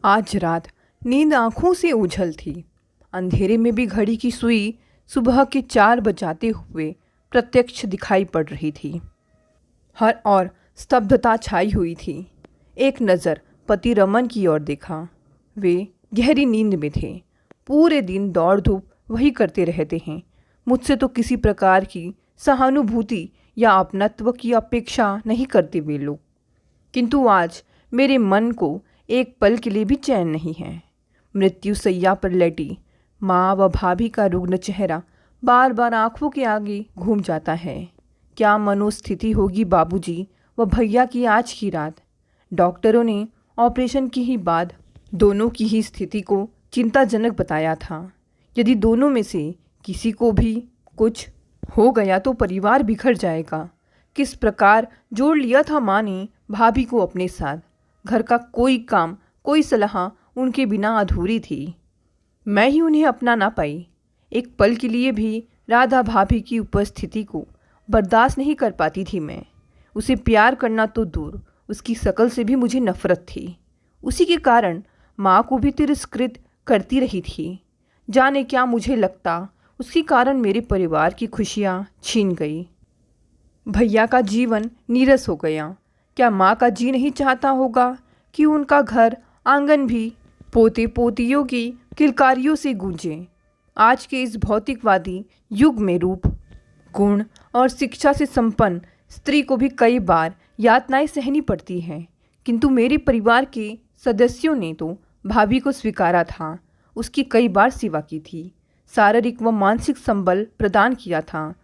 आज रात नींद आंखों से ओझल थी। अंधेरे में भी घड़ी की सुई सुबह के 4 बजाते हुए प्रत्यक्ष दिखाई पड़ रही थी। हर और स्तब्धता छाई हुई थी। एक नज़र पति रमन की ओर देखा। वे गहरी नींद में थे। पूरे दिन दौड़ धूप वही करते रहते हैं। मुझसे तो किसी प्रकार की सहानुभूति या अपनत्व की अपेक्षा नहीं करते वे लोग। किंतु आज मेरे मन को एक पल के लिए भी चैन नहीं है। मृत्यु सैया पर लेटी माँ व भाभी का रुग्ण चेहरा बार बार आंखों के आगे घूम जाता है। क्या मनोस्थिति होगी बाबूजी व भैया की आज की रात। डॉक्टरों ने ऑपरेशन के ही बाद दोनों की ही स्थिति को चिंताजनक बताया था। यदि दोनों में से किसी को भी कुछ हो गया तो परिवार बिखर जाएगा। किस प्रकार जोड़ लिया था माँ ने भाभी को अपने साथ। घर का कोई काम, कोई सलाह उनके बिना अधूरी थी। मैं ही उन्हें अपना ना पाई। एक पल के लिए भी राधा भाभी की उपस्थिति को बर्दाश्त नहीं कर पाती थी मैं। उसे प्यार करना तो दूर, उसकी शकल से भी मुझे नफरत थी। उसी के कारण माँ को भी तिरस्कृत करती रही थी। जाने क्या मुझे लगता उसके कारण मेरे परिवार की खुशियाँ छीन गई। भैया का जीवन नीरस हो गया। क्या माँ का जी नहीं चाहता होगा कि उनका घर आंगन भी पोते पोतियों की किलकारियों से गूंजे। आज के इस भौतिकवादी युग में रूप, गुण और शिक्षा से संपन्न स्त्री को भी कई बार यातनाएं सहनी पड़ती हैं। किंतु मेरे परिवार के सदस्यों ने तो भाभी को स्वीकारा था, उसकी कई बार सेवा की थी, शारीरिक व मानसिक संबल प्रदान किया था।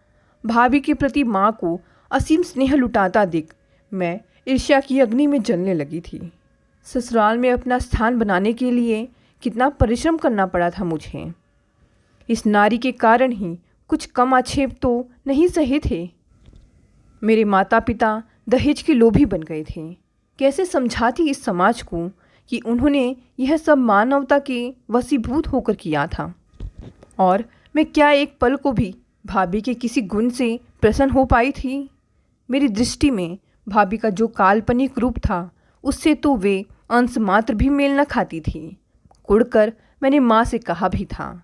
भाभी के प्रति माँ को असीम स्नेह लुटाता देख मैं ईर्ष्या की अग्नि में जलने लगी थी। ससुराल में अपना स्थान बनाने के लिए कितना परिश्रम करना पड़ा था मुझे। इस नारी के कारण ही कुछ कम आक्षेप तो नहीं सहे थे। मेरे माता पिता दहेज के लोभी बन गए थे। कैसे समझाती इस समाज को कि उन्होंने यह सब मानवता के वशीभूत होकर किया था। और मैं क्या एक पल को भी भाभी के किसी गुण से प्रसन्न हो पाई थी। मेरी दृष्टि में भाभी का जो काल्पनिक रूप था उससे तो वे अंश मात्र भी मेल न खाती थी। कुड़कर मैंने माँ से कहा भी था,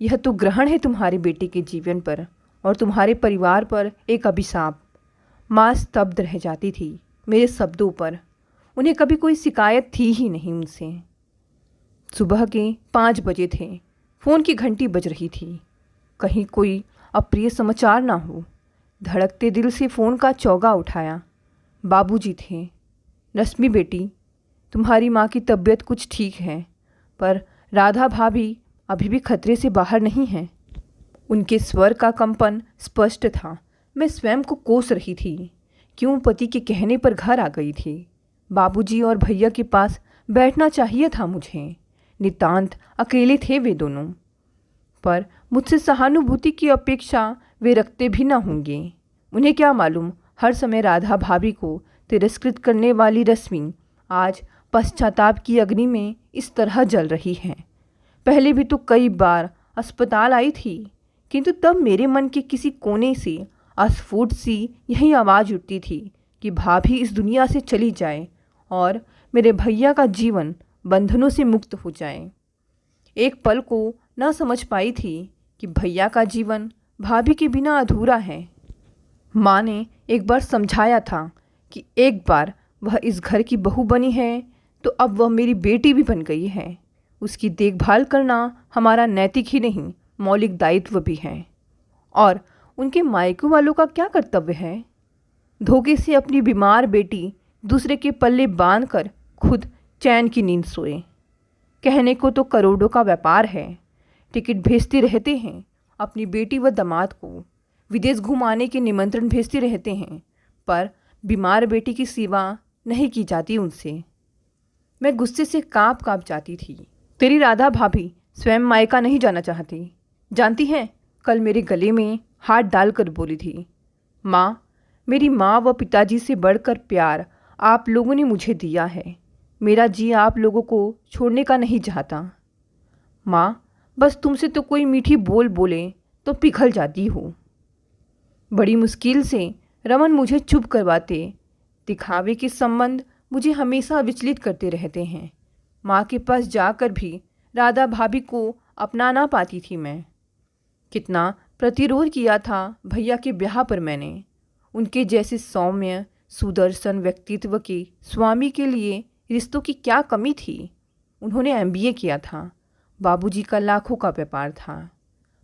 यह तो ग्रहण है तुम्हारे बेटे के जीवन पर और तुम्हारे परिवार पर एक अभिशाप। माँ स्तब्ध रह जाती थी मेरे शब्दों पर। उन्हें कभी कोई शिकायत थी ही नहीं उनसे। सुबह के 5 बजे थे। फ़ोन की घंटी बज रही थी। कहीं कोई अप्रिय समाचार ना हो। धड़कते दिल से फ़ोन का चौगा उठाया। बाबूजी थे। रश्मि बेटी, तुम्हारी माँ की तबीयत कुछ ठीक है, पर राधा भाभी अभी भी खतरे से बाहर नहीं हैं। उनके स्वर का कंपन स्पष्ट था। मैं स्वयं को कोस रही थी। क्यों पति के कहने पर घर आ गई थी। बाबूजी और भैया के पास बैठना चाहिए था मुझे। नितांत अकेले थे वे दोनों। पर मुझसे सहानुभूति की अपेक्षा वे रखते भी न होंगे। उन्हें क्या मालूम हर समय राधा भाभी को तिरस्कृत करने वाली रश्मि आज पश्चाताप की अग्नि में इस तरह जल रही है। पहले भी तो कई बार अस्पताल आई थी, किंतु तब मेरे मन के किसी कोने से अस्फुट सी यही आवाज़ उठती थी कि भाभी इस दुनिया से चली जाए और मेरे भैया का जीवन बंधनों से मुक्त हो जाए। एक पल को न समझ पाई थी कि भैया का जीवन भाभी के बिना अधूरा है। माँ ने एक बार समझाया था कि एक बार वह इस घर की बहू बनी है तो अब वह मेरी बेटी भी बन गई है। उसकी देखभाल करना हमारा नैतिक ही नहीं मौलिक दायित्व भी है। और उनके मायके वालों का क्या कर्तव्य है। धोखे से अपनी बीमार बेटी दूसरे के पल्ले बांध कर खुद चैन की नींद सोए। कहने को तो करोड़ों का व्यापार है। टिकट भेजते रहते हैं अपनी बेटी व दामाद को। विदेश घुमाने के निमंत्रण भेजते रहते हैं, पर बीमार बेटी की सेवा नहीं की जाती उनसे। मैं गुस्से से काँप काँप जाती थी। तेरी राधा भाभी स्वयं मायका नहीं जाना चाहती। जानती हैं, कल मेरे गले में हाथ डालकर बोली थी, माँ, मेरी माँ व पिताजी से बढ़कर प्यार आप लोगों ने मुझे दिया है। मेरा जी आप लोगों को छोड़ने का नहीं चाहता। माँ, बस तुमसे तो कोई मीठी बोल बोले तो पिघल जाती हो। बड़ी मुश्किल से रमन मुझे चुप करवाते। दिखावे के संबंध मुझे हमेशा विचलित करते रहते हैं। माँ के पास जाकर भी राधा भाभी को अपना ना पाती थी मैं। कितना प्रतिरोध किया था भैया के ब्याह पर मैंने। उनके जैसे सौम्य सुदर्शन व्यक्तित्व के स्वामी के लिए रिश्तों की क्या कमी थी। उन्होंने एमबीए किया था, बाबूजी का लाखों का व्यापार था।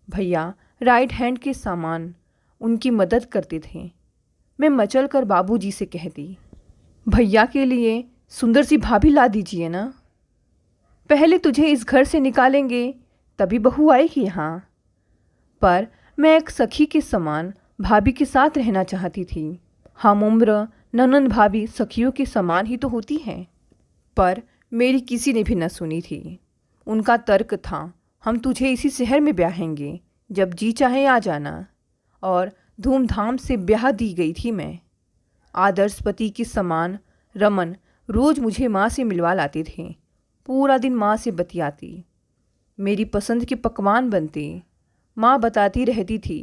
भैया राइट हैंड के सामान उनकी मदद करते थे। मैं मचल कर बाबूजी से कहती, भैया के लिए सुंदर सी भाभी ला दीजिए ना। पहले तुझे इस घर से निकालेंगे तभी बहू आएगी यहाँ। पर मैं एक सखी के समान भाभी के साथ रहना चाहती थी। हम उम्र ननंद भाभी सखियों के समान ही तो होती हैं। पर मेरी किसी ने भी न सुनी थी। उनका तर्क था, हम तुझे इसी शहर में ब्याहेंगे, जब जी चाहे आ जाना। और धूमधाम से ब्याह दी गई थी मैं। आदर्श पति के समान रमन रोज़ मुझे माँ से मिलवा लाते थे। पूरा दिन माँ से बतियाती, मेरी पसंद के पकवान बनते। माँ बताती रहती थी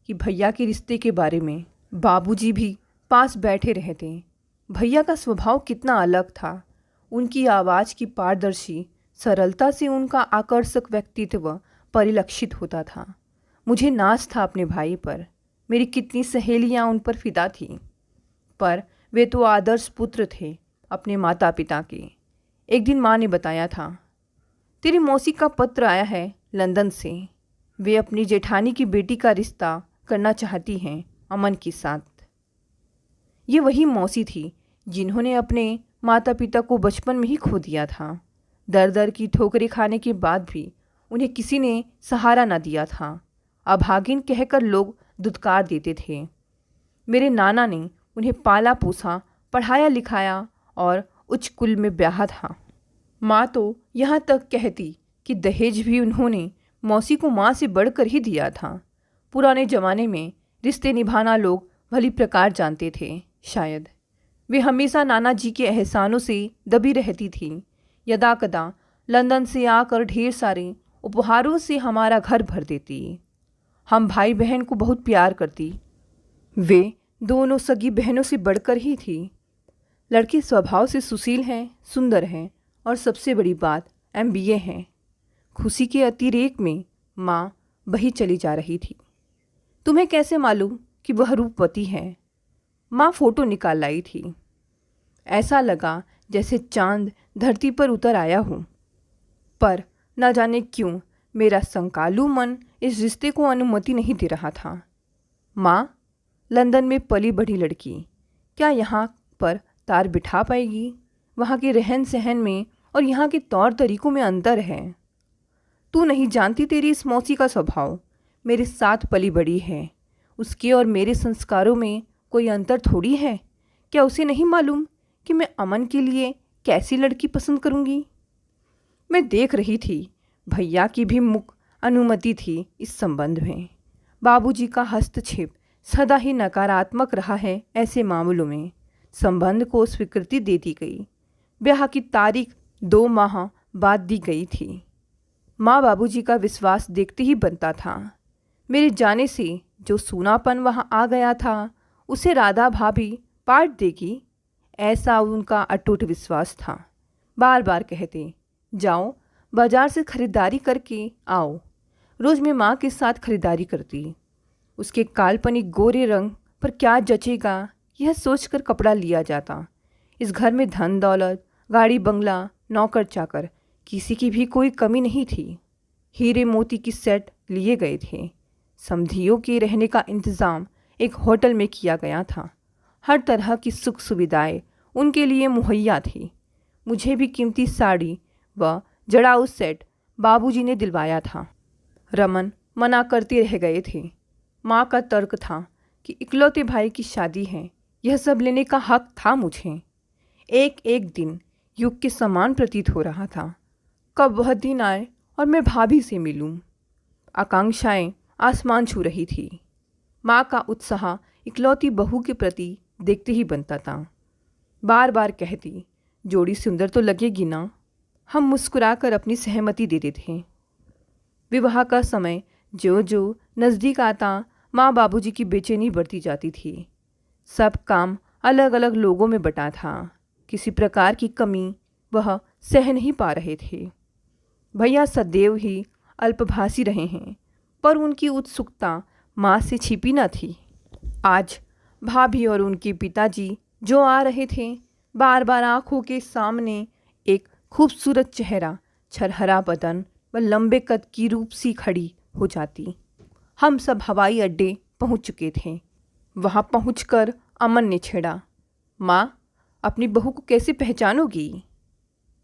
कि भैया के रिश्ते के बारे में। बाबूजी भी पास बैठे रहते। भैया का स्वभाव कितना अलग था। उनकी आवाज़ की पारदर्शी सरलता से उनका आकर्षक व्यक्तित्व परिलक्षित होता था। मुझे नाज था अपने भाई पर। मेरी कितनी सहेलियां उन पर फिदा थीं। पर वे तो आदर्श पुत्र थे अपने माता पिता के। एक दिन माँ ने बताया था, तेरी मौसी का पत्र आया है लंदन से। वे अपनी जेठानी की बेटी का रिश्ता करना चाहती हैं अमन के साथ। ये वही मौसी थी जिन्होंने अपने माता पिता को बचपन में ही खो दिया था। दर दर की ठोकरें खाने के बाद भी उन्हें किसी ने सहारा न दिया था। अभागिन कहकर लोग दुत्कार देते थे। मेरे नाना ने उन्हें पाला पोसा, पढ़ाया लिखाया और उच्च कुल में ब्याहा था। माँ तो यहाँ तक कहती कि दहेज भी उन्होंने मौसी को माँ से बढ़कर ही दिया था। पुराने ज़माने में रिश्ते निभाना लोग भली प्रकार जानते थे शायद। वे हमेशा नाना जी के एहसानों से दबी रहती थीं। यदाकदा लंदन से आकर ढेर सारे उपहारों से हमारा घर भर देती। हम भाई बहन को बहुत प्यार करती। वे दोनों सगी बहनों से बढ़कर ही थी। लड़के स्वभाव से सुशील हैं, सुंदर हैं और सबसे बड़ी बात एमबीए हैं। खुशी के अतिरेक में माँ बही चली जा रही थी। तुम्हें कैसे मालूम कि वह रूपवती है? माँ फोटो निकाल लाई थी। ऐसा लगा जैसे चांद धरती पर उतर आया हो। पर न जाने क्यों मेरा संकालू मन इस रिश्ते को अनुमति नहीं दे रहा था। माँ, लंदन में पली बढ़ी लड़की क्या यहाँ पर तार बिठा पाएगी? वहाँ के रहन सहन में और यहाँ के तौर तरीकों में अंतर है। तू नहीं जानती तेरी इस मौसी का स्वभाव। मेरे साथ पली बड़ी है। उसके और मेरे संस्कारों में कोई अंतर थोड़ी है। क्या उसे नहीं मालूम कि मैं अमन के लिए कैसी लड़की पसंद करूँगी? मैं देख रही थी भैया की भी मुख अनुमति थी इस संबंध में। बाबूजी का हस्तक्षेप सदा ही नकारात्मक रहा है ऐसे मामलों में। संबंध को स्वीकृति दे दी गई। ब्याह की तारीख 2 माह बाद दी गई थी। माँ बाबूजी का विश्वास देखते ही बनता था। मेरे जाने से जो सूनापन वहाँ आ गया था उसे राधा भाभी पाट देगी, ऐसा उनका अटूट विश्वास था। बार बार कहते, जाओ बाजार से खरीदारी करके आओ। रोज़ मैं माँ के साथ खरीदारी करती। उसके काल्पनिक गोरे रंग पर क्या जचेगा यह सोचकर कपड़ा लिया जाता। इस घर में धन दौलत, गाड़ी बंगला, नौकर चाकर किसी की भी कोई कमी नहीं थी। हीरे मोती की सेट लिए गए थे। समधियों के रहने का इंतज़ाम एक होटल में किया गया था। हर तरह की सुख सुविधाएं उनके लिए मुहैया थी। मुझे भी कीमती साड़ी व जड़ाऊ सेट बाबूजी ने दिलवाया था। रमन मना करते रह गए थे। माँ का तर्क था कि इकलौते भाई की शादी है, यह सब लेने का हक था मुझे। एक एक दिन युग के समान प्रतीत हो रहा था। कब वह दिन आए और मैं भाभी से मिलूं। आकांक्षाएं आसमान छू रही थी। माँ का उत्साह इकलौती बहू के प्रति देखते ही बनता था। बार बार कहती, जोड़ी सुंदर तो लगेगी ना। हम मुस्कुराकर अपनी सहमति देते थे। विवाह का समय जो जो नज़दीक आता माँ बाबूजी की बेचैनी बढ़ती जाती थी। सब काम अलग अलग लोगों में बटा था। किसी प्रकार की कमी वह सह नहीं पा रहे थे। भैया सदैव ही अल्पभाषी रहे हैं, पर उनकी उत्सुकता माँ से छिपी न थी। आज भाभी और उनके पिताजी जो आ रहे थे, बार बार आंखों के सामने एक खूबसूरत चेहरा, छरहरा बदन व लंबे कद की रूप सी खड़ी हो जाती। हम सब हवाई अड्डे पहुंच चुके थे। वहां पहुंचकर अमन ने छेड़ा, माँ, अपनी बहू को कैसे पहचानोगी?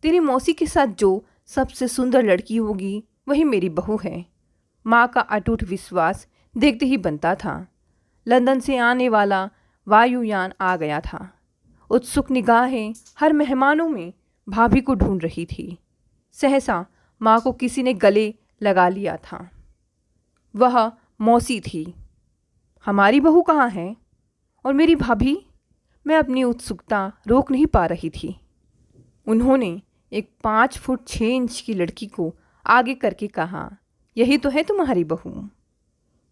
तेरी मौसी के साथ जो सबसे सुंदर लड़की होगी वही मेरी बहू है। माँ का अटूट विश्वास देखते ही बनता था। लंदन से आने वाला वायुयान आ गया था। उत्सुक निगाहें हर मेहमानों में भाभी को ढूंढ रही थी। सहसा माँ को किसी ने गले लगा लिया था। वह मौसी थी। हमारी बहू कहाँ है? और मेरी भाभी? मैं अपनी उत्सुकता रोक नहीं पा रही थी। उन्होंने एक 5 फुट 6 इंच की लड़की को आगे करके कहा, यही तो है तुम्हारी बहू।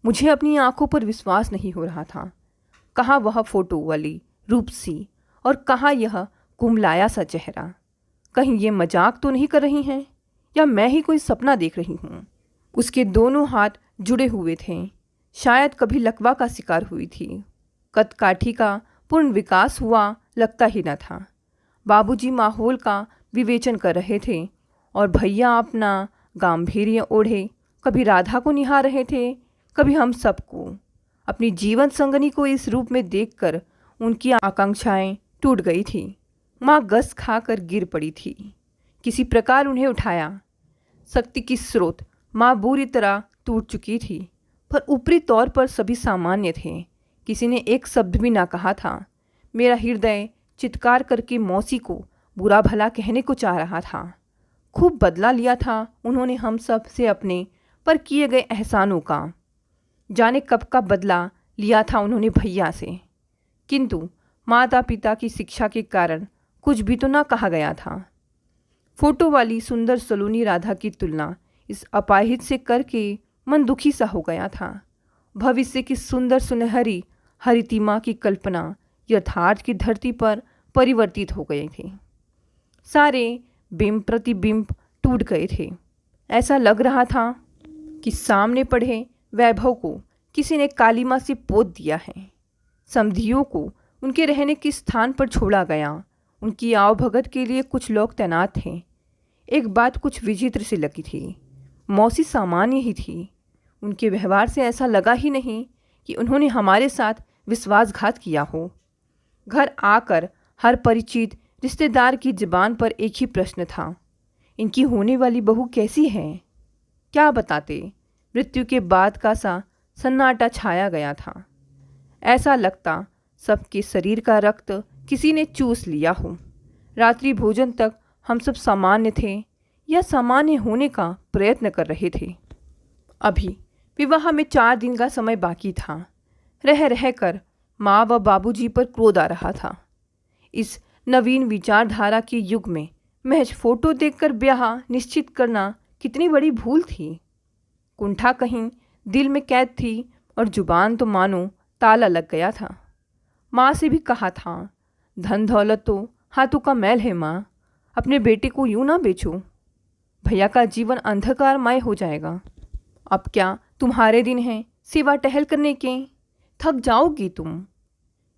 मुझे अपनी आंखों पर विश्वास नहीं हो रहा था। कहाँ वह फोटो वाली रूपसी और कहाँ यह कुमलाया सा चेहरा। कहीं ये मजाक तो नहीं कर रही हैं या मैं ही कोई सपना देख रही हूँ। उसके दोनों हाथ जुड़े हुए थे। शायद कभी लकवा का शिकार हुई थी। कद काठी का पूर्ण विकास हुआ लगता ही न था। बाबूजी माहौल का विवेचन कर रहे थे और भैया अपना गांभीर्य ओढ़े कभी राधा को निहार रहे थे, कभी हम सबको। अपनी जीवन संगनी को इस रूप में देखकर उनकी आकांक्षाएं टूट गई थी। माँ गस खाकर गिर पड़ी थी। किसी प्रकार उन्हें उठाया। शक्ति की स्रोत माँ बुरी तरह टूट चुकी थी, पर ऊपरी तौर पर सभी सामान्य थे। किसी ने एक शब्द भी ना कहा था। मेरा हृदय चित्कार करके मौसी को बुरा भला कहने को चाह रहा था। खूब बदला लिया था उन्होंने हम सब से अपने पर किए गए एहसानों का। जाने कब का बदला लिया था उन्होंने भैया से। किंतु माता पिता की शिक्षा के कारण कुछ भी तो ना कहा गया था। फोटो वाली सुंदर सलोनी राधा की तुलना इस अपाहिज से करके मन दुखी सा हो गया था। भविष्य की सुंदर सुनहरी हरितिमा की कल्पना यथार्थ की धरती पर परिवर्तित हो गए थे। सारे बिंब प्रतिबिंब टूट गए थे। ऐसा लग रहा था कि सामने पड़े वैभव को किसी ने कालीमा से पोत दिया है। समधियों को उनके रहने के स्थान पर छोड़ा गया। उनकी आवभगत के लिए कुछ लोग तैनात थे। एक बात कुछ विचित्र सी लगी थी। मौसी सामान्य ही थी। उनके व्यवहार से ऐसा लगा ही नहीं कि उन्होंने हमारे साथ विश्वासघात किया हो। घर आकर हर परिचित रिश्तेदार की जुबान पर एक ही प्रश्न था, इनकी होने वाली बहू कैसी है? क्या बताते? मृत्यु के बाद का सा सन्नाटा छाया गया था। ऐसा लगता सबके शरीर का रक्त किसी ने चूस लिया हो। रात्रि भोजन तक हम सब सामान्य थे या सामान्य होने का प्रयत्न कर रहे थे। अभी विवाह में 4 दिन का समय बाकी था। रह रहकर माँ व बाबूजी पर क्रोध आ रहा था। इस नवीन विचारधारा के युग में महज फोटो देखकर ब्याह निश्चित करना कितनी बड़ी भूल थी। कुंठा कहीं दिल में कैद थी और जुबान तो मानो ताला लग गया था। माँ से भी कहा था, धन दौलत तो हाथों का मैल है माँ, अपने बेटे को यूं ना बेचो, भैया का जीवन अंधकारमय हो जाएगा। अब क्या तुम्हारे दिन हैं सिवा टहल करने के? थक जाओगी तुम।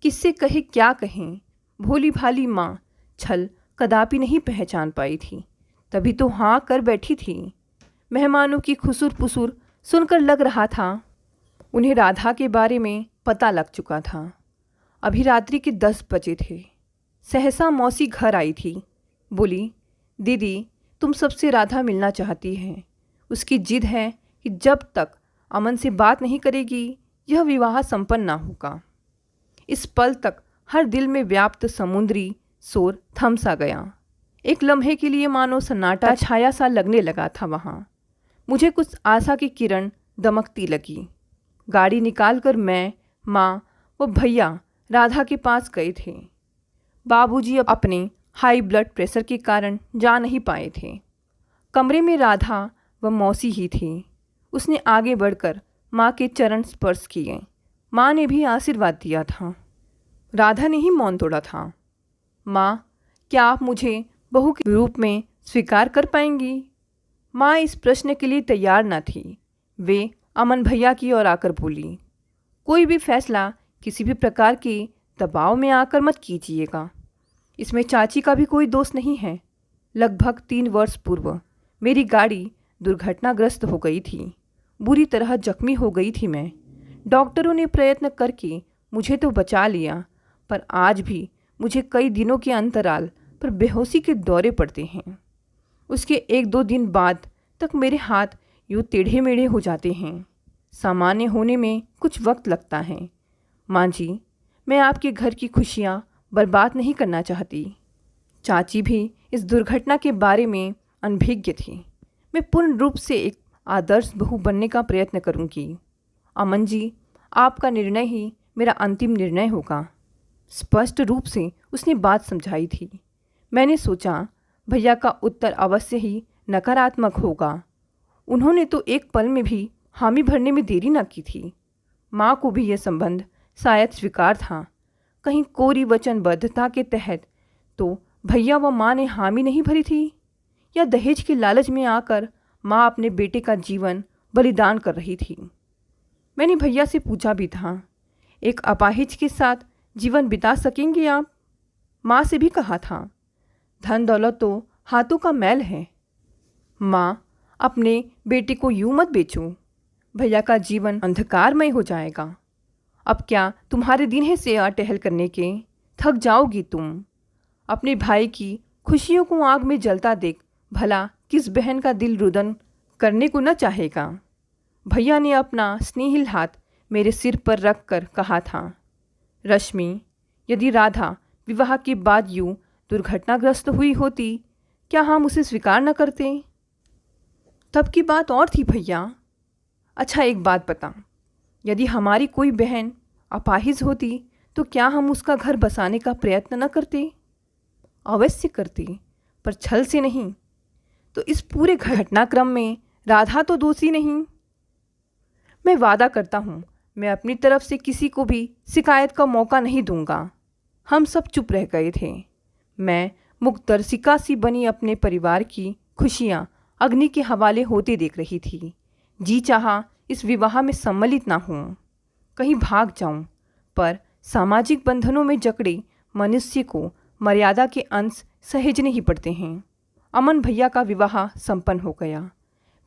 किससे कहे क्या कहें? भोली भाली माँ छल कदापि नहीं पहचान पाई थी, तभी तो हाँ कर बैठी थी। मेहमानों की खुसुर पुसुर सुनकर लग रहा था उन्हें राधा के बारे में पता लग चुका था। अभी रात्रि के 10 बजे थे। सहसा मौसी घर आई थी। बोली, दीदी तुम सबसे राधा मिलना चाहती है। उसकी जिद है कि जब तक अमन से बात नहीं करेगी यह विवाह संपन्न ना होगा। इस पल तक हर दिल में व्याप्त समुद्री शोर थम सा गया। एक लम्हे के लिए मानो सन्नाटा छाया सा लगने लगा था वहाँ। मुझे कुछ आशा की किरण दमकती लगी। गाड़ी निकालकर मैं, माँ व भैया राधा के पास गए थे। बाबूजी अपने हाई ब्लड प्रेशर के कारण जा नहीं पाए थे। कमरे में राधा व मौसी ही थी। उसने आगे बढ़कर माँ के चरण स्पर्श किए। माँ ने भी आशीर्वाद दिया था। राधा ने ही मौन तोड़ा था। माँ, क्या आप मुझे बहू के रूप में स्वीकार कर पाएंगी? माँ इस प्रश्न के लिए तैयार न थी। वे अमन भैया की ओर आकर बोली, कोई भी फैसला किसी भी प्रकार के दबाव में आकर मत कीजिएगा। इसमें चाची का भी कोई दोष नहीं है। लगभग 3 वर्ष पूर्व मेरी गाड़ी दुर्घटनाग्रस्त हो गई थी। बुरी तरह जख्मी हो गई थी मैं। डॉक्टरों ने प्रयत्न करके मुझे तो बचा लिया, पर आज भी मुझे कई दिनों के अंतराल पर बेहोशी के दौरे पड़ते हैं। उसके 1-2 दिन बाद तक मेरे हाथ यूँ टेढ़े मेढ़े हो जाते हैं। सामान्य होने में कुछ वक्त लगता है। माँ जी, मैं आपके घर की खुशियाँ बर्बाद नहीं करना चाहती। चाची भी इस दुर्घटना के बारे में अनभिज्ञ थी। मैं पूर्ण रूप से एक आदर्श बहू बनने का प्रयत्न करूंगी। अमन जी, आपका निर्णय ही मेरा अंतिम निर्णय होगा। स्पष्ट रूप से उसने बात समझाई थी। मैंने सोचा भैया का उत्तर अवश्य ही नकारात्मक होगा। उन्होंने तो एक पल में भी हामी भरने में देरी न की थी। माँ को भी यह संबंध शायद स्वीकार था। कहीं कोरी वचनबद्धता के तहत तो भैया व माँ ने हामी नहीं भरी थी, या दहेज के लालच में आकर माँ अपने बेटे का जीवन बलिदान कर रही थी। मैंने भैया से पूछा भी था, एक अपाहिज के साथ जीवन बिता सकेंगे आप? माँ से भी कहा था, धन दौलत तो हाथों का मैल है। माँ, अपने बेटे को यूं मत बेचो। भैया का जीवन अंधकारमय हो जाएगा। अब क्या तुम्हारे दिन है सेवा टहल करने के? थक जाओगी तुम। अपने भाई की खुशियों को आग में जलता देख भला किस बहन का दिल रुदन करने को न चाहेगा। भैया ने अपना स्नेहिल हाथ मेरे सिर पर रख कर कहा था, रश्मि, यदि राधा विवाह के बाद यूं दुर्घटनाग्रस्त हुई होती, क्या हम उसे स्वीकार न करते? तब की बात और थी भैया। अच्छा एक बात बता, यदि हमारी कोई बहन अपाहिज होती तो क्या हम उसका घर बसाने का प्रयत्न न करते? अवश्य करते, पर छल से नहीं। तो इस पूरे घटनाक्रम में राधा तो दोषी नहीं। मैं वादा करता हूँ, मैं अपनी तरफ से किसी को भी शिकायत का मौका नहीं दूंगा। हम सब चुप रह गए थे। मैं मुखदर्शिका सी बनी अपने परिवार की खुशियाँ अग्नि के हवाले होते देख रही थी। जी चाहा इस विवाह में सम्मिलित ना हूँ, कहीं भाग जाऊँ, पर सामाजिक बंधनों में जकड़े मनुष्य को मर्यादा के अंश सहेजने ही पड़ते हैं। अमन भैया का विवाह संपन्न हो गया।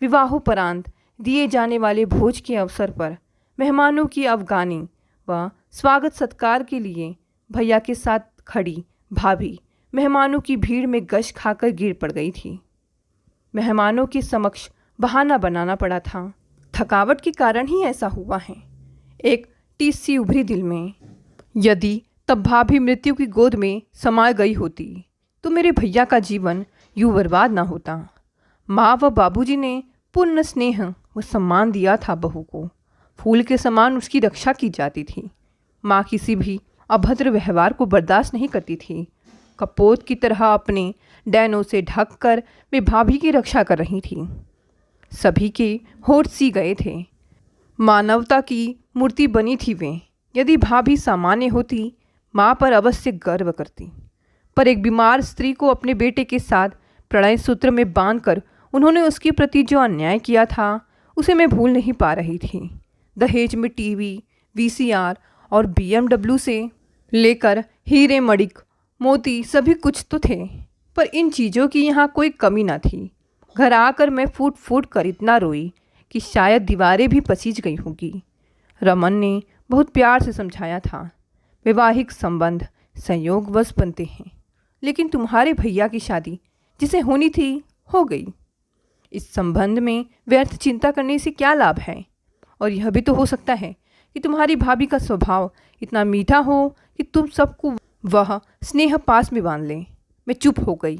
विवाहोपरांत दिए जाने वाले भोज के अवसर पर मेहमानों की अफगानी व स्वागत सत्कार के लिए भैया के साथ खड़ी भाभी मेहमानों की भीड़ में गश खाकर गिर पड़ गई थी। मेहमानों के समक्ष बहाना बनाना पड़ा था। थकावट के कारण ही ऐसा हुआ है। एक टीस सी उभरी दिल में। यदि तब भाभी मृत्यु की गोद में समा गई होती तो मेरे भैया का जीवन यूँ बर्बाद ना होता। माँ व बाबूजी ने पूर्ण स्नेह व सम्मान दिया था बहू को। फूल के समान उसकी रक्षा की जाती थी। माँ किसी भी अभद्र व्यवहार को बर्दाश्त नहीं करती थी। कपोत की तरह अपने डैनों से ढककर वे भाभी की रक्षा कर रही थी। सभी के होठ सी गए थे। मानवता की मूर्ति बनी थी वे। यदि भाभी सामान्य होती, माँ पर अवश्य गर्व करती, पर एक बीमार स्त्री को अपने बेटे के साथ प्रणय सूत्र में बांधकर उन्होंने उसके प्रति जो अन्याय किया था, उसे मैं भूल नहीं पा रही थी। दहेज में टीवी, वीसीआर और BMW से लेकर हीरे मणिक मोती सभी कुछ तो थे, पर इन चीज़ों की यहाँ कोई कमी न थी। घर आकर मैं फूट फूट कर इतना रोई कि शायद दीवारें भी पसीज गई होंगी। रमन ने बहुत प्यार से समझाया था, वैवाहिक संबंध संयोगवश बनते हैं, लेकिन तुम्हारे भैया की शादी जिसे होनी थी हो गई। इस संबंध में व्यर्थ चिंता करने से क्या लाभ है? और यह भी तो हो सकता है कि तुम्हारी भाभी का स्वभाव इतना मीठा हो कि तुम सबको वह स्नेह पास में बांध ले। मैं चुप हो गई।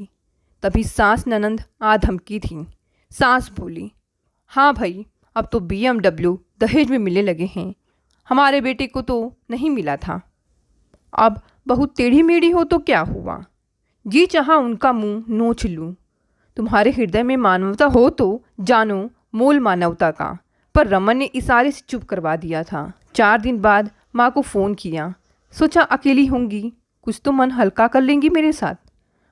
तभी सास ननंद आ धमकी थी। सास बोली, हाँ भाई, अब तो BMW दहेज में मिलने लगे हैं। हमारे बेटे को तो नहीं मिला था। अब बहुत टेढ़ी मेढ़ी हो तो क्या हुआ? जी चाहा उनका मुंह नोच लूँ। तुम्हारे हृदय में मानवता हो तो जानो मोल मानवता का। पर रमन ने इशारे से चुप करवा दिया था। 4 दिन बाद माँ को फ़ोन किया। सोचा अकेली होंगी, कुछ तो मन हल्का कर लेंगी मेरे साथ।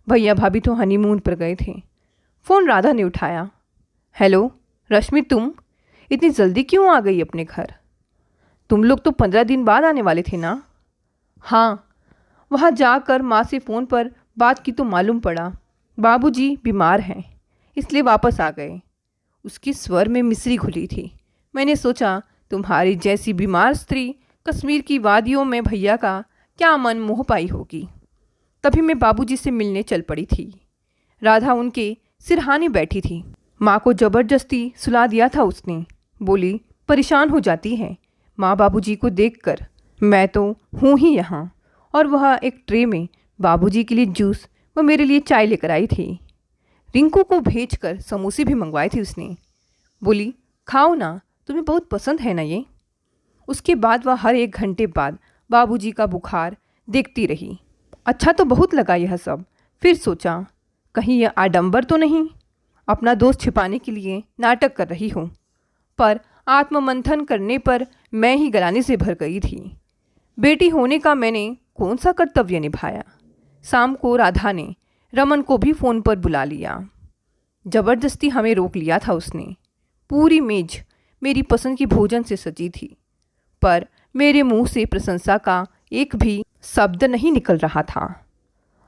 भैया भाभी तो हनीमून पर गए थे। फ़ोन राधा ने उठाया। हेलो रश्मि, तुम इतनी जल्दी क्यों आ गई अपने घर? तुम लोग तो 15 दिन बाद आने वाले थे ना? हाँ, वहाँ जाकर माँ से फ़ोन पर बात की तो मालूम पड़ा बाबूजी बीमार हैं, इसलिए वापस आ गए। उसके स्वर में मिस्री घुली थी। मैंने सोचा तुम्हारी जैसी बीमार स्त्री कश्मीर की वादियों में भैया का क्या मन मोह पाई होगी। तभी मैं बाबूजी से मिलने चल पड़ी थी। राधा उनके सिरहाने बैठी थी। माँ को ज़बरदस्ती सुला दिया था उसने। बोली परेशान हो जाती है माँ बाबूजी को देखकर। मैं तो हूँ ही यहाँ। और वह एक ट्रे में बाबूजी के लिए जूस व मेरे लिए चाय लेकर आई थी। रिंकू को भेजकर समोसे भी मंगवाए थे उसने। बोली खाओ ना, तुम्हें बहुत पसंद है ना ये। उसके बाद वह हर 1 घंटे बाद बाबूजी का बुखार देखती रही। अच्छा तो बहुत लगा यह सब। फिर सोचा कहीं यह आडंबर तो नहीं, अपना दोस्त छिपाने के लिए नाटक कर रही हूँ। पर आत्ममंथन करने पर मैं ही गलाने से भर गई थी। बेटी होने का मैंने कौन सा कर्तव्य निभाया। शाम को राधा ने रमन को भी फ़ोन पर बुला लिया। ज़बरदस्ती हमें रोक लिया था उसने। पूरी मेज मेरी पसंद की भोजन से सजी थी, पर मेरे मुंह से प्रशंसा का एक भी शब्द नहीं निकल रहा था।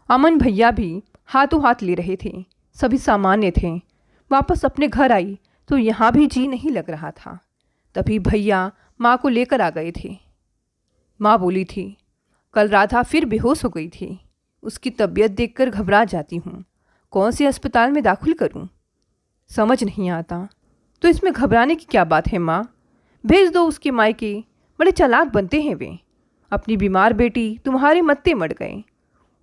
अमन भैया भी हाथों हाथ ले रहे थे। सभी सामान्य थे। वापस अपने घर आई तो यहाँ भी जी नहीं लग रहा था। तभी भैया माँ को लेकर आ गए थे। माँ बोली थी कल राधा फिर बेहोश हो गई थी। उसकी तबीयत देखकर घबरा जाती हूँ। कौन से अस्पताल में दाखिल करूँ समझ नहीं आता। तो इसमें घबराने की क्या बात है माँ? भेज दो उसके मायके, बड़े चालाक बनते हैं वे। अपनी बीमार बेटी तुम्हारे मत्ते मर गए।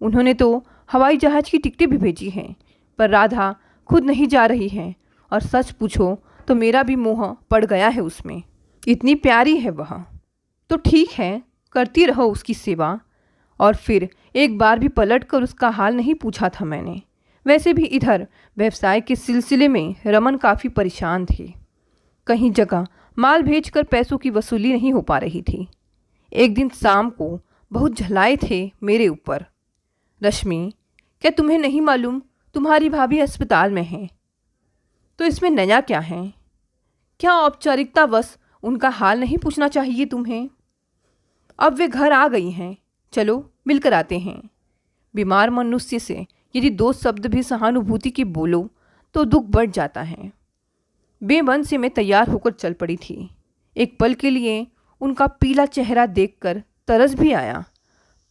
उन्होंने तो हवाई जहाज़ की टिकटें भी भेजी हैं, पर राधा खुद नहीं जा रही है। और सच पूछो तो मेरा भी मोह पड़ गया है उसमें। इतनी प्यारी है वह। तो ठीक है, करती रहो उसकी सेवा। और फिर एक बार भी पलट कर उसका हाल नहीं पूछा था मैंने। वैसे भी इधर व्यवसाय के सिलसिले में रमन काफ़ी परेशान थे। कहीं जगह माल भेजकर पैसों की वसूली नहीं हो पा रही थी। एक दिन शाम को बहुत झलाए थे मेरे ऊपर। रश्मि, क्या तुम्हें नहीं मालूम तुम्हारी भाभी अस्पताल में है? तो इसमें नया क्या है? क्या औपचारिकतावश उनका हाल नहीं पूछना चाहिए तुम्हें? अब वे घर आ गई हैं, चलो मिलकर आते हैं। बीमार मनुष्य से यदि 2 शब्द भी सहानुभूति के बोलो तो दुख बढ़ जाता है। बेमन से मैं तैयार होकर चल पड़ी थी। एक पल के लिए उनका पीला चेहरा देखकर तरस भी आया,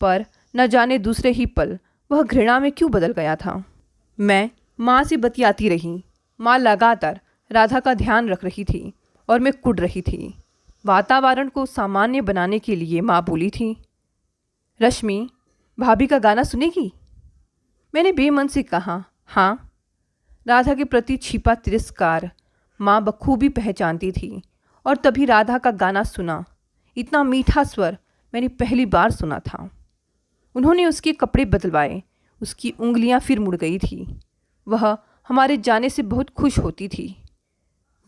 पर न जाने दूसरे ही पल वह घृणा में क्यों बदल गया था। मैं माँ से बतियाती रही। माँ लगातार राधा का ध्यान रख रही थी और मैं कुढ़ रही थी। वातावरण को सामान्य बनाने के लिए माँ बोली थी, रश्मि, भाभी का गाना सुनेगी? मैंने बेमन से कहा, हाँ। राधा के प्रति छिपा तिरस्कार माँ बखूबी पहचानती थी। और तभी राधा का गाना सुना। इतना मीठा स्वर मैंने पहली बार सुना था। उन्होंने उसके कपड़े बदलवाए। उसकी उंगलियां फिर मुड़ गई थी। वह हमारे जाने से बहुत खुश होती थी।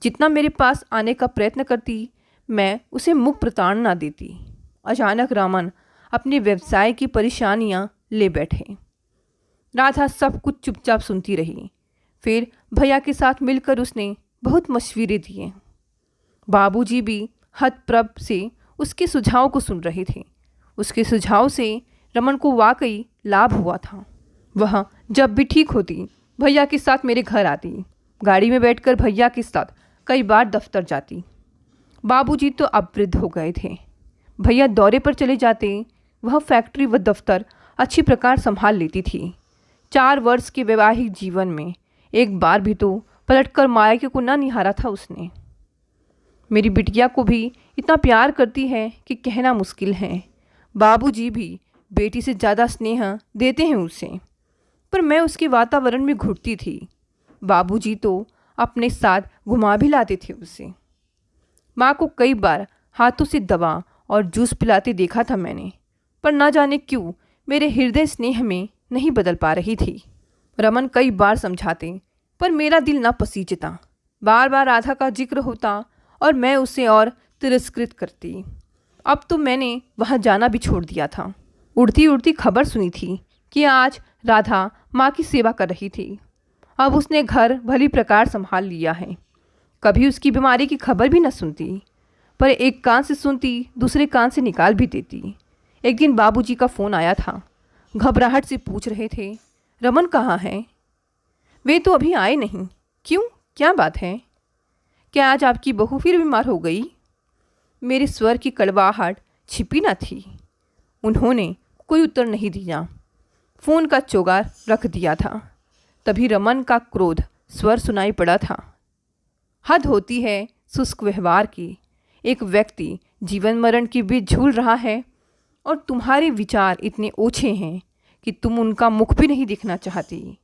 जितना मेरे पास आने का प्रयत्न करती, मैं उसे मुख प्रताड़ना देती। अचानक रमन अपने व्यवसाय की परेशानियां ले बैठे। राधा सब कुछ चुपचाप सुनती रही। फिर भैया के साथ मिलकर उसने बहुत मशवरे दिए। बाबूजी भी हतप्रभ से उसके सुझाव को सुन रहे थे। उसके सुझाव से रमन को वाकई लाभ हुआ था। वह जब भी ठीक होती भैया के साथ मेरे घर आती। गाड़ी में बैठकर भैया के साथ कई बार दफ्तर जाती। बाबूजी तो अब वृद्ध हो गए थे। भैया दौरे पर चले जाते। वह फैक्ट्री व दफ्तर अच्छी प्रकार संभाल लेती थी। 4 वर्ष के वैवाहिक जीवन में एक बार भी तो पलटकर मायके को ना निहारा था उसने। मेरी बिटिया को भी इतना प्यार करती है कि कहना मुश्किल है। बाबूजी भी बेटी से ज़्यादा स्नेह देते हैं उसे, पर मैं उसके वातावरण में घुटती थी। बाबूजी तो अपने साथ घुमा भी लाते थे उसे। माँ को कई बार हाथों से दवा और जूस पिलाते देखा था मैंने, पर ना जाने क्यों मेरे हृदय स्नेह में नहीं बदल पा रही थी। रमन कई बार समझाते, पर मेरा दिल ना पसीजता। बार बार राधा का जिक्र होता और मैं उसे और तिरस्कृत करती। अब तो मैंने वहाँ जाना भी छोड़ दिया था। उड़ती उड़ती खबर सुनी थी कि आज राधा माँ की सेवा कर रही थी। अब उसने घर भली प्रकार संभाल लिया है। कभी उसकी बीमारी की खबर भी न सुनती, पर एक कान से सुनती, दूसरे कान से निकाल भी देती। एक दिन बाबूजी का फ़ोन आया था। घबराहट से पूछ रहे थे, रमन कहाँ है? वे तो अभी आए नहीं। क्यों, क्या बात है? क्या आज आपकी बहू फिर बीमार हो गई? मेरे स्वर की कड़वाहट छिपी न थी। उन्होंने कोई उत्तर नहीं दिया, फ़ोन का चोगार रख दिया था। तभी रमन का क्रोध स्वर सुनाई पड़ा था। हद होती है शुष्क व्यवहार की। एक व्यक्ति जीवन मरण के बीच झूल रहा है और तुम्हारे विचार इतने ओछे हैं कि तुम उनका मुख भी नहीं देखना चाहती।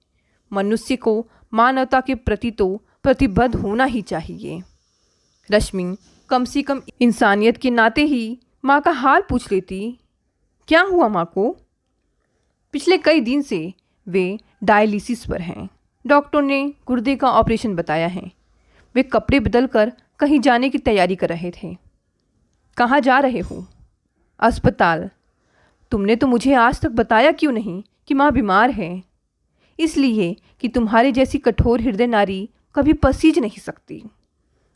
मनुष्य को मानवता के प्रति तो प्रतिबद्ध होना ही चाहिए। रश्मि कम से कम इंसानियत के नाते ही माँ का हाल पूछ लेती। क्या हुआ माँ को? पिछले कई दिन से वे डायलिसिस पर हैं। डॉक्टर ने गुर्दे का ऑपरेशन बताया है। वे कपड़े बदलकर कहीं जाने की तैयारी कर रहे थे। कहाँ जा रहे हो? अस्पताल। तुमने तो मुझे आज तक बताया क्यों नहीं कि माँ बीमार है? इसलिए कि तुम्हारे जैसी कठोर हृदय नारी कभी पसीज नहीं सकती।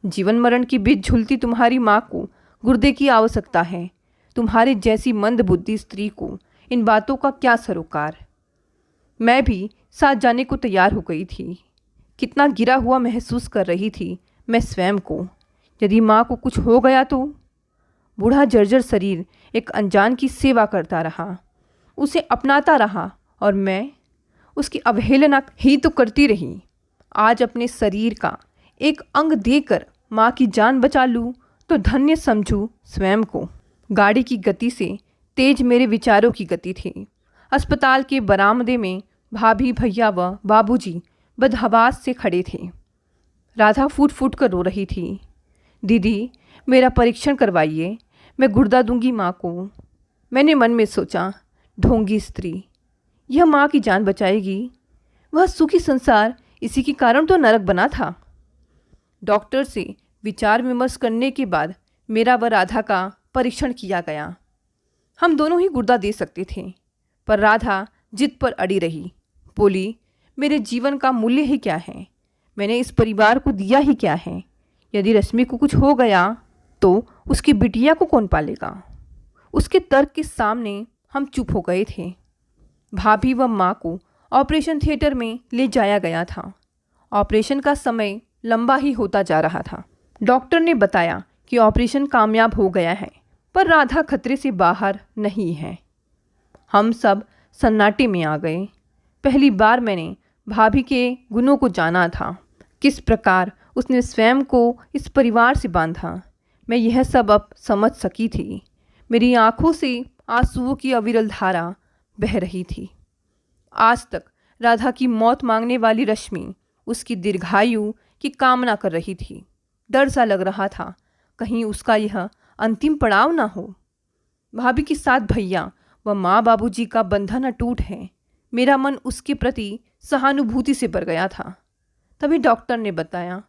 जीवन मरण के बीच झूलती तुम्हारी माँ को गुर्दे की आवश्यकता है। तुम्हारे जैसी मंदबुद्धि स्त्री को इन बातों का क्या सरोकार? मैं भी साथ जाने को तैयार हो गई थी। कितना गिरा हुआ महसूस कर रही थी मैं स्वयं को। यदि माँ को कुछ हो गया तो? बूढ़ा जर्जर शरीर एक अनजान की सेवा करता रहा, उसे अपनाता रहा और मैं उसकी अवहेलना ही तो करती रही। आज अपने शरीर का एक अंग देकर माँ की जान बचा लूँ तो धन्य समझूँ स्वयं को। गाड़ी की गति से तेज मेरे विचारों की गति थी। अस्पताल के बरामदे में भाभी, भैया व बाबूजी बदहवास से खड़े थे। राधा फूट फूट कर रो रही थी। दीदी, मेरा परीक्षण करवाइए, मैं गुर्दा दूंगी माँ को। मैंने मन में सोचा, ढोंगी स्त्री, यह माँ की जान बचाएगी। वह सुखी संसार इसी के कारण तो नरक बना था। डॉक्टर से विचार विमर्श करने के बाद मेरा व राधा का परीक्षण किया गया। हम दोनों ही गुर्दा दे सकते थे, पर राधा जिद पर अड़ी रही। बोली, मेरे जीवन का मूल्य ही क्या है? मैंने इस परिवार को दिया ही क्या है? यदि रश्मि को कुछ हो गया तो उसकी बिटिया को कौन पालेगा? उसके तर्क के सामने हम चुप हो गए थे। भाभी व माँ को ऑपरेशन थिएटर में ले जाया गया था। ऑपरेशन का समय लंबा ही होता जा रहा था। डॉक्टर ने बताया कि ऑपरेशन कामयाब हो गया है, पर राधा खतरे से बाहर नहीं है। हम सब सन्नाटे में आ गए। पहली बार मैंने भाभी के गुणों को जाना था, किस प्रकार उसने स्वयं को इस परिवार से बांधा। मैं यह सब अब समझ सकी थी। मेरी आंखों से आंसुओं की अविरल धारा बह रही थी। आज तक राधा की मौत मांगने वाली रश्मि उसकी दीर्घायु की कामना कर रही थी। डर सा लग रहा था, कहीं उसका यह अंतिम पड़ाव ना हो। भाभी के साथ भैया व माँ बाबूजी का बंधन अटूट है। मेरा मन उसके प्रति सहानुभूति से भर गया था। तभी डॉक्टर ने बताया,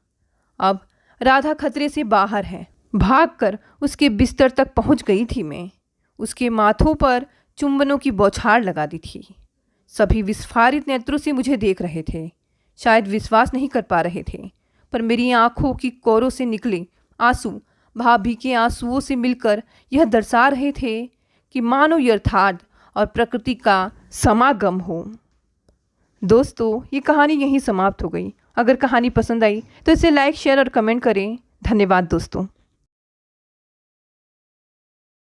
अब राधा खतरे से बाहर है। भागकर उसके बिस्तर तक पहुंच गई थी मैं। उसके माथों पर चुंबनों की बौछार लगा दी थी। सभी विस्फारित नेत्रों से मुझे देख रहे थे। शायद विश्वास नहीं कर पा रहे थे, पर मेरी आंखों की कोरों से निकले आंसू भाभी के आंसुओं से मिलकर यह दर्शा रहे थे कि मानो यथार्थ और प्रकृति का समागम हो। दोस्तों, ये कहानी यहीं समाप्त हो गई। अगर कहानी पसंद आई तो इसे लाइक, शेयर और कमेंट करें। धन्यवाद दोस्तों।